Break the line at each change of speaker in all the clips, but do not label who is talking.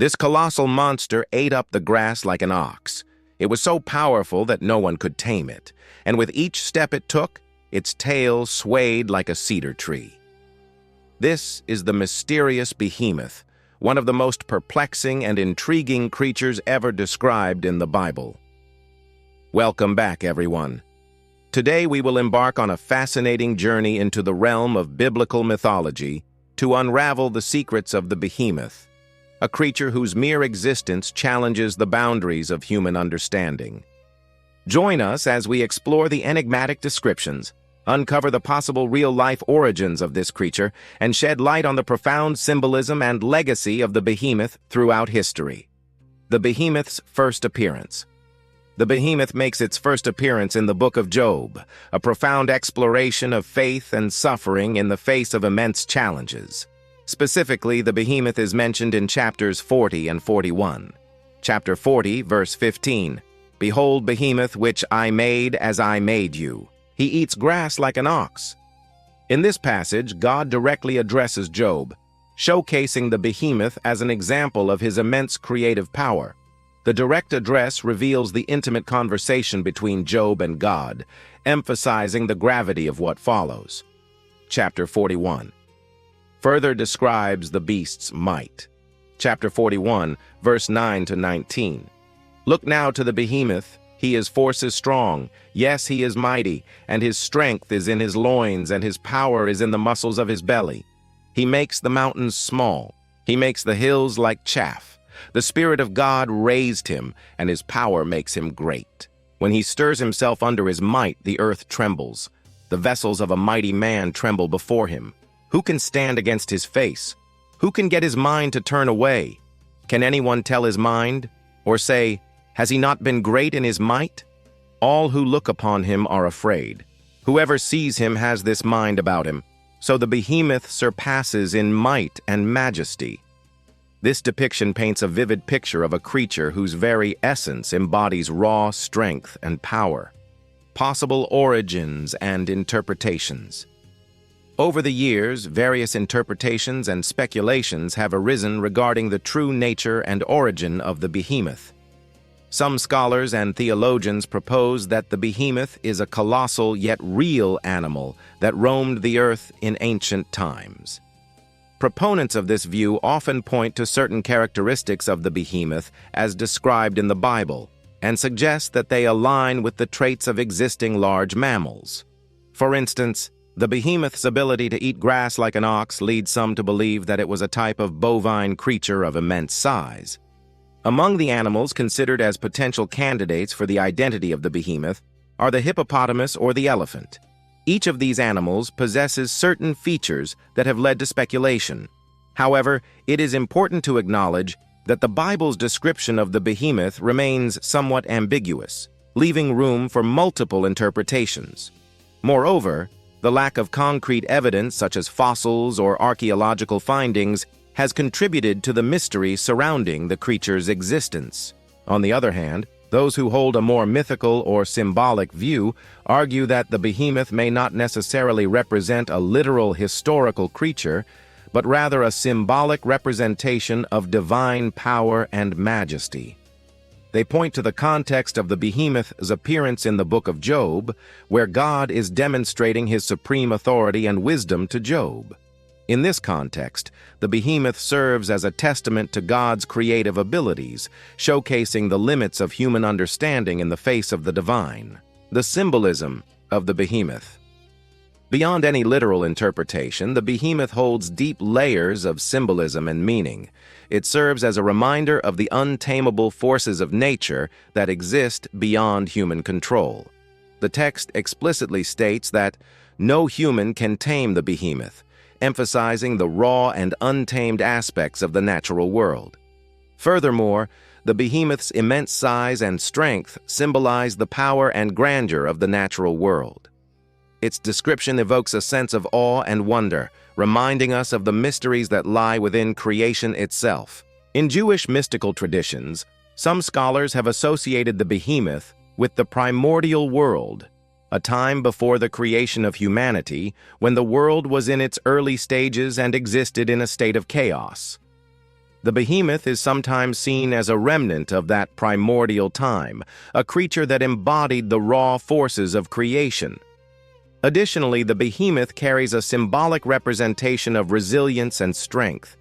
This colossal monster ate up the grass like an ox. It was so powerful that no one could tame it, and with each step it took, its tail swayed like a cedar tree. This is the mysterious Behemoth, one of the most perplexing and intriguing creatures ever described in the Bible. Welcome back, everyone. Today we will embark on a fascinating journey into the realm of biblical mythology to unravel the secrets of the Behemoth, a creature whose mere existence challenges the boundaries of human understanding. Join us as we explore the enigmatic descriptions, uncover the possible real-life origins of this creature, and shed light on the profound symbolism and legacy of the Behemoth throughout history. The Behemoth's first appearance. The Behemoth makes its first appearance in the Book of Job, a profound exploration of faith and suffering in the face of immense challenges. Specifically, the Behemoth is mentioned in chapters 40 and 41. Chapter 40, verse 15, "Behold Behemoth, which I made as I made you. He eats grass like an ox." In this passage, God directly addresses Job, showcasing the Behemoth as an example of his immense creative power. The direct address reveals the intimate conversation between Job and God, emphasizing the gravity of what follows. Chapter 41 further describes the beast's might. Chapter 41, verse 9 to 19. "Look now to the Behemoth. He is forces strong. Yes, he is mighty, and his strength is in his loins, and his power is in the muscles of his belly. He makes the mountains small. He makes the hills like chaff. The Spirit of God raised him, and his power makes him great. When he stirs himself under his might, the earth trembles. The vessels of a mighty man tremble before him. Who can stand against his face? Who can get his mind to turn away? Can anyone tell his mind? Or say, has he not been great in his might? All who look upon him are afraid. Whoever sees him has this mind about him. So the Behemoth surpasses in might and majesty." This depiction paints a vivid picture of a creature whose very essence embodies raw strength and power. Possible origins and interpretations. Over the years, various interpretations and speculations have arisen regarding the true nature and origin of the Behemoth. Some scholars and theologians propose that the Behemoth is a colossal yet real animal that roamed the earth in ancient times. Proponents of this view often point to certain characteristics of the Behemoth as described in the Bible, and suggest that they align with the traits of existing large mammals. For instance, the Behemoth's ability to eat grass like an ox leads some to believe that it was a type of bovine creature of immense size. Among the animals considered as potential candidates for the identity of the Behemoth are the hippopotamus or the elephant. Each of these animals possesses certain features that have led to speculation. However, it is important to acknowledge that the Bible's description of the Behemoth remains somewhat ambiguous, leaving room for multiple interpretations. Moreover, the lack of concrete evidence such as fossils or archaeological findings has contributed to the mystery surrounding the creature's existence. On the other hand, those who hold a more mythical or symbolic view argue that the Behemoth may not necessarily represent a literal historical creature, but rather a symbolic representation of divine power and majesty. They point to the context of the Behemoth's appearance in the Book of Job, where God is demonstrating his supreme authority and wisdom to Job. In this context, the Behemoth serves as a testament to God's creative abilities, showcasing the limits of human understanding in the face of the divine. The symbolism of the Behemoth. Beyond any literal interpretation, the Behemoth holds deep layers of symbolism and meaning. It serves as a reminder of the untamable forces of nature that exist beyond human control. The text explicitly states that no human can tame the Behemoth, emphasizing the raw and untamed aspects of the natural world. Furthermore, the Behemoth's immense size and strength symbolize the power and grandeur of the natural world. Its description evokes a sense of awe and wonder, reminding us of the mysteries that lie within creation itself. In Jewish mystical traditions, some scholars have associated the Behemoth with the primordial world, a time before the creation of humanity, when the world was in its early stages and existed in a state of chaos. The behemoth is sometimes seen as a remnant of that primordial time, a creature that embodied the raw forces of creation. Additionally, the behemoth carries a symbolic representation of resilience and strength.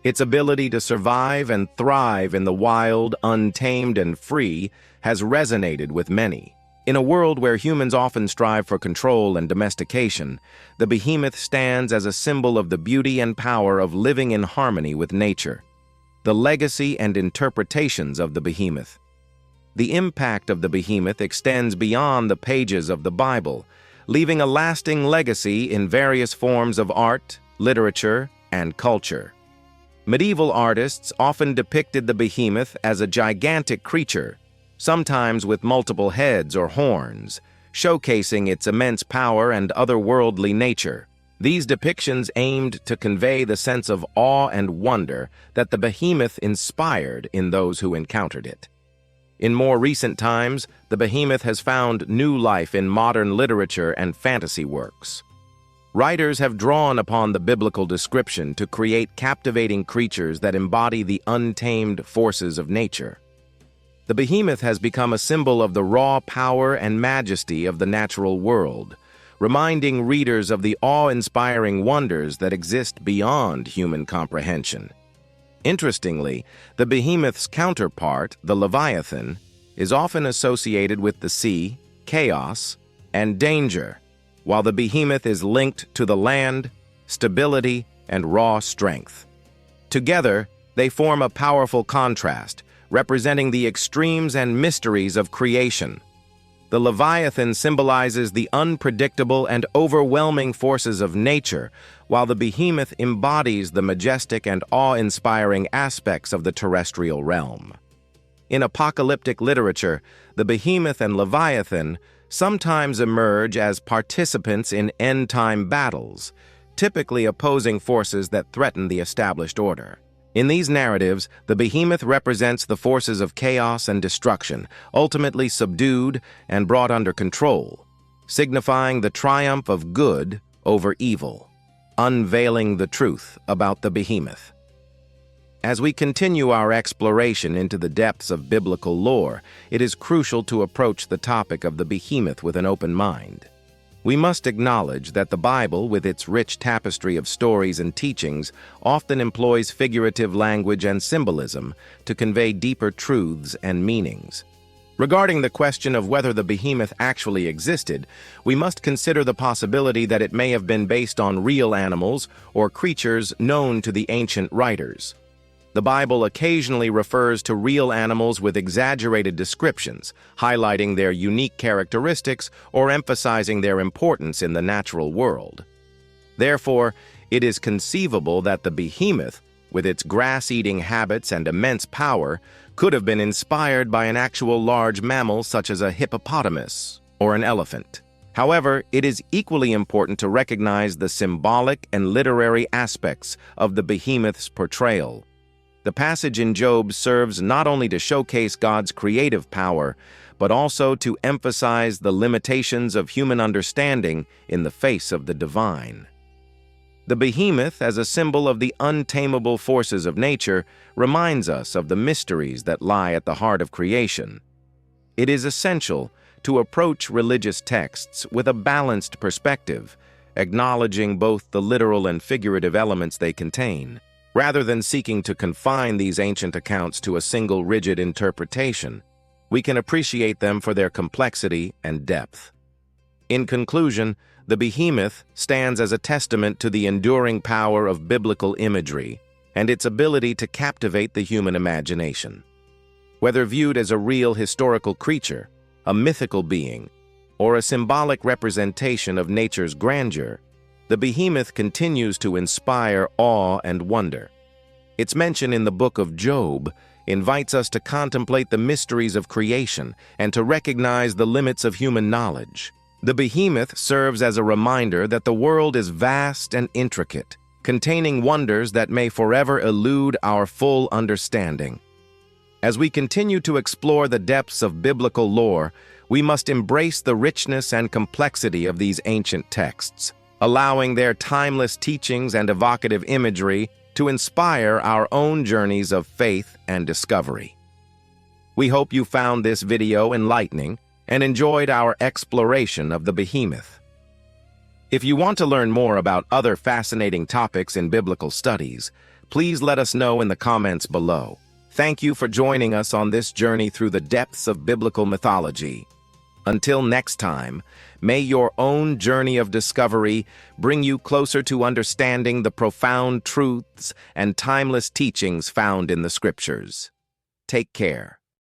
Its ability to survive and thrive in the wild, untamed, and free has resonated with many. In a world where humans often strive for control and domestication, the behemoth stands as a symbol of the beauty and power of living in harmony with nature. The legacy and interpretations of the behemoth. The impact of the behemoth extends beyond the pages of the Bible, leaving a lasting legacy in various forms of art, literature, and culture. Medieval artists often depicted the behemoth as a gigantic creature, sometimes with multiple heads or horns, showcasing its immense power and otherworldly nature. These depictions aimed to convey the sense of awe and wonder that the behemoth inspired in those who encountered it. In more recent times, the behemoth has found new life in modern literature and fantasy works. Writers have drawn upon the biblical description to create captivating creatures that embody the untamed forces of nature. The behemoth has become a symbol of the raw power and majesty of the natural world, reminding readers of the awe-inspiring wonders that exist beyond human comprehension. Interestingly, the behemoth's counterpart, the Leviathan, is often associated with the sea, chaos, and danger, while the behemoth is linked to the land, stability, and raw strength. Together, they form a powerful contrast, representing the extremes and mysteries of creation. The Leviathan symbolizes the unpredictable and overwhelming forces of nature, while the behemoth embodies the majestic and awe-inspiring aspects of the terrestrial realm. In apocalyptic literature, the behemoth and Leviathan sometimes emerge as participants in end-time battles, typically opposing forces that threaten the established order. In these narratives, the behemoth represents the forces of chaos and destruction, ultimately subdued and brought under control, signifying the triumph of good over evil, unveiling the truth about the behemoth. As we continue our exploration into the depths of biblical lore, it is crucial to approach the topic of the behemoth with an open mind. We must acknowledge that the Bible, with its rich tapestry of stories and teachings, often employs figurative language and symbolism to convey deeper truths and meanings. Regarding the question of whether the behemoth actually existed, we must consider the possibility that it may have been based on real animals or creatures known to the ancient writers. The Bible occasionally refers to real animals with exaggerated descriptions, highlighting their unique characteristics or emphasizing their importance in the natural world. Therefore, it is conceivable that the behemoth, with its grass-eating habits and immense power, could have been inspired by an actual large mammal such as a hippopotamus or an elephant. However, it is equally important to recognize the symbolic and literary aspects of the behemoth's portrayal. The passage in Job serves not only to showcase God's creative power, but also to emphasize the limitations of human understanding in the face of the divine. The behemoth, as a symbol of the untamable forces of nature, reminds us of the mysteries that lie at the heart of creation. It is essential to approach religious texts with a balanced perspective, acknowledging both the literal and figurative elements they contain. Rather than seeking to confine these ancient accounts to a single rigid interpretation, we can appreciate them for their complexity and depth. In conclusion, the behemoth stands as a testament to the enduring power of biblical imagery and its ability to captivate the human imagination. Whether viewed as a real historical creature, a mythical being, or a symbolic representation of nature's grandeur, the behemoth continues to inspire awe and wonder. Its mention in the book of Job invites us to contemplate the mysteries of creation and to recognize the limits of human knowledge. The behemoth serves as a reminder that the world is vast and intricate, containing wonders that may forever elude our full understanding. As we continue to explore the depths of biblical lore, we must embrace the richness and complexity of these ancient texts, allowing their timeless teachings and evocative imagery to inspire our own journeys of faith and discovery. We hope you found this video enlightening and enjoyed our exploration of the Behemoth. If you want to learn more about other fascinating topics in biblical studies, please let us know in the comments below. Thank you for joining us on this journey through the depths of biblical mythology. Until next time, may your own journey of discovery bring you closer to understanding the profound truths and timeless teachings found in the scriptures. Take care.